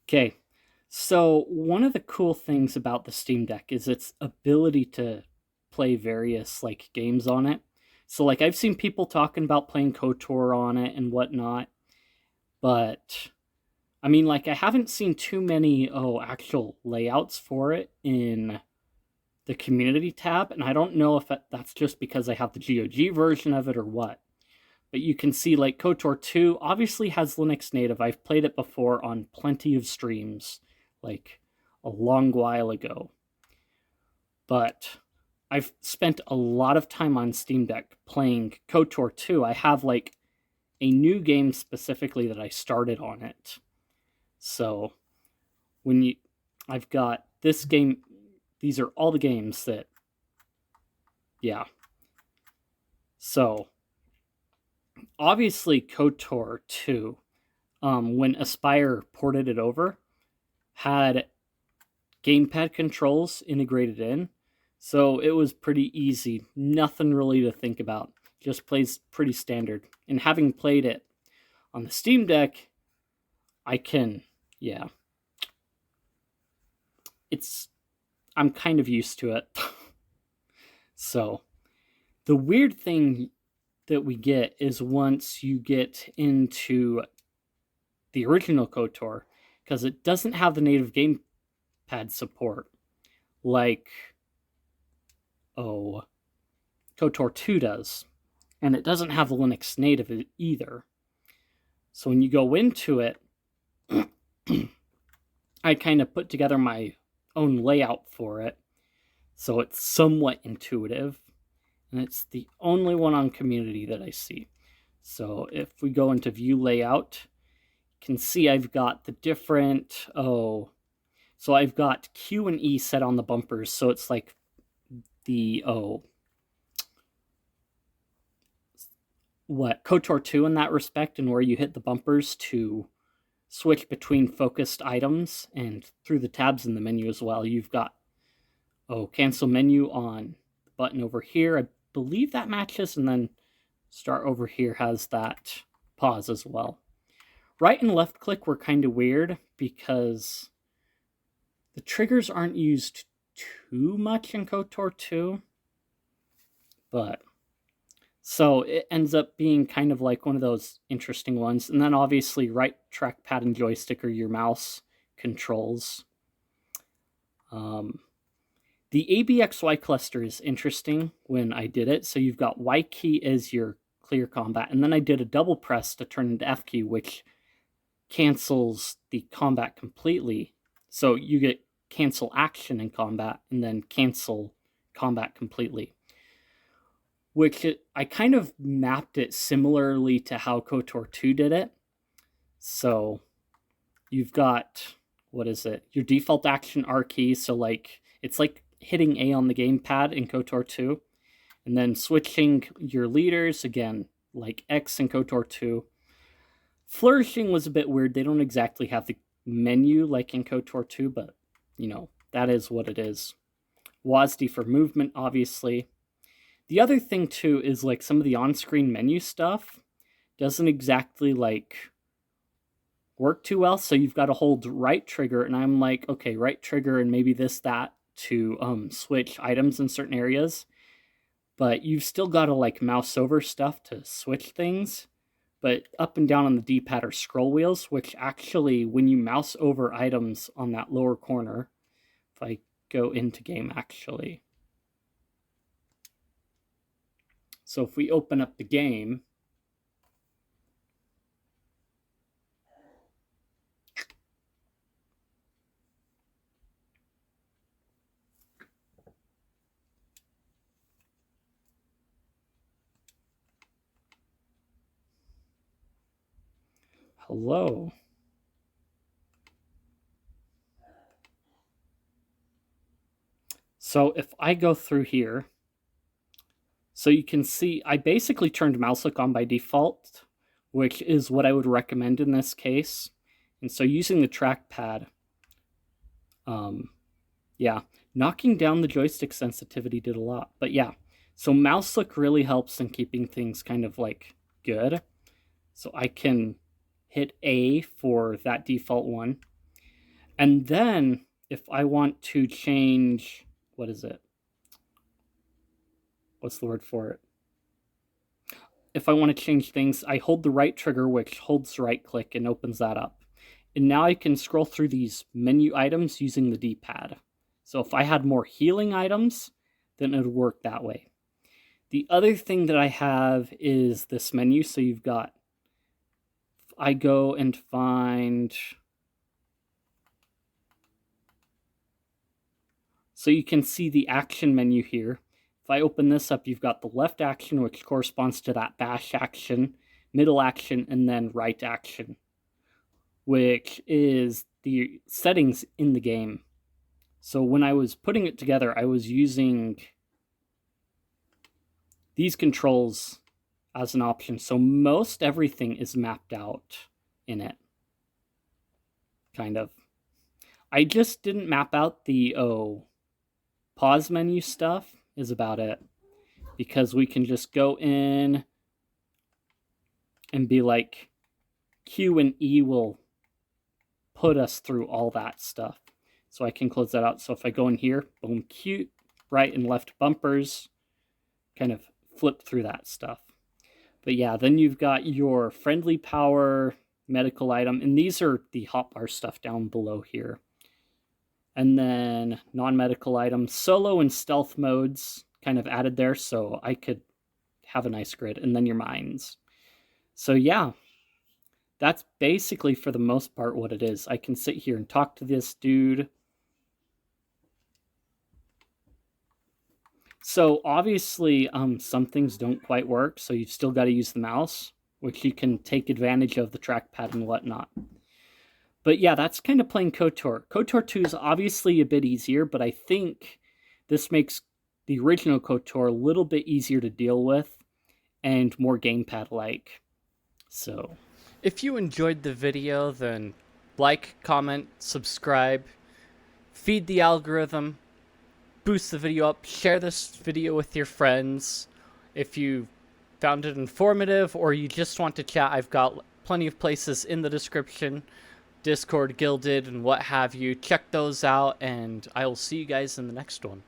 Okay, so one of the cool things about the Steam Deck is its ability to play various like games on it. So like I've seen people talking about playing KotOr on it and whatnot, but I mean like I haven't seen too many actual layouts for it in the community tab, and I don't know if that's just because I have the GOG version of it or what. But you can see like KotOr 2 obviously has Linux native. I've played it before on plenty of streams, like a long while ago. But I've spent a lot of time on Steam Deck playing KotOr 2. I have like a new game specifically that I started on it. So when you I've got this game, these are all the games that yeah. So obviously KotOr 2, when Aspire ported it over, had gamepad controls integrated in. So it was pretty easy. Nothing really to think about. Just plays pretty standard. And having played it on the Steam Deck, I can, yeah. I'm kind of used to it. So the weird thing that we get is once you get into the original KotOr, because it doesn't have the native gamepad support like KotOr 2 does. And it doesn't have the Linux native either. So when you go into it, I kind of put together my own layout for it. So it's somewhat intuitive. And it's the only one on community that I see. So if we go into view layout, you can see I've got the different, so I've got Q and E set on the bumpers. So it's like the, KotOr 2 in that respect, and where you hit the bumpers to switch between focused items and through the tabs in the menu as well. You've got, cancel menu on the button over here. I believe that matches, and then start over here has that pause as well. Right and left click were kind of weird because the triggers aren't used too much in KotOr 2, but so it ends up being kind of like one of those interesting ones. And then obviously right trackpad and joystick are your mouse controls. The ABXY cluster is interesting when I did it. So you've got Y key as your clear combat. And then I did a double press to turn into F key, which cancels the combat completely. So you get cancel action in combat and then cancel combat completely. Which I kind of mapped it similarly to how KotOr 2 did it. So you've got, your default action R key. So like, it's like hitting A on the gamepad in KotOr 2. And then switching your leaders, again, like X in KotOr 2. Flourishing was a bit weird. They don't exactly have the menu like in KotOr 2, but, that is what it is. WASD for movement, obviously. The other thing, too, is like some of the on-screen menu stuff doesn't exactly like work too well. So you've got to hold right trigger, and I'm like, okay, right trigger and maybe this, that to switch items in certain areas. But you've still got to like mouse over stuff to switch things. But up and down on the D-pad are scroll wheels, which actually, when you mouse over items on that lower corner, if I go into game actually, so if we open up the game, hello. So if I go through here, so you can see I basically turned mouse look on by default, which is what I would recommend in this case. And so using the trackpad, knocking down the joystick sensitivity did a lot. But yeah, so mouse look really helps in keeping things kind of like good. So I can hit A for that default one. And then if I want to change, what is it? What's the word for it? If I want to change things, I hold the right trigger, which holds the right click and opens that up. And now I can scroll through these menu items using the D-pad. So if I had more healing items, then it would work that way. The other thing that I have is this menu. So you've got, I go and find, so you can see the action menu here. If I open this up, you've got the left action, which corresponds to that bash action, middle action, and then right action, which is the settings in the game. So when I was putting it together, I was using these controls as an option. So most everything is mapped out in it, kind of. I just didn't map out the pause menu stuff is about it, because we can just go in and be like, Q and E will put us through all that stuff. So I can close that out. So if I go in here, boom, Q, right and left bumpers, kind of flip through that stuff. But yeah, then you've got your friendly power, medical item, and these are the hotbar stuff down below here. And then non-medical items, solo and stealth modes kind of added there, so I could have a nice grid, and then your mines. So yeah, that's basically for the most part what it is. I can sit here and talk to this dude. So obviously some things don't quite work, so you've still got to use the mouse, which you can take advantage of the trackpad and whatnot. But yeah, that's kind of playing KotOr. KotOr 2 is obviously a bit easier, but I think this makes the original KotOr a little bit easier to deal with and more gamepad-like. So, if you enjoyed the video, then like, comment, subscribe, feed the algorithm, boost the video up, share this video with your friends. If you found it informative or you just want to chat, I've got plenty of places in the description. Discord, Guilded, and what have you. Check those out, and I will see you guys in the next one.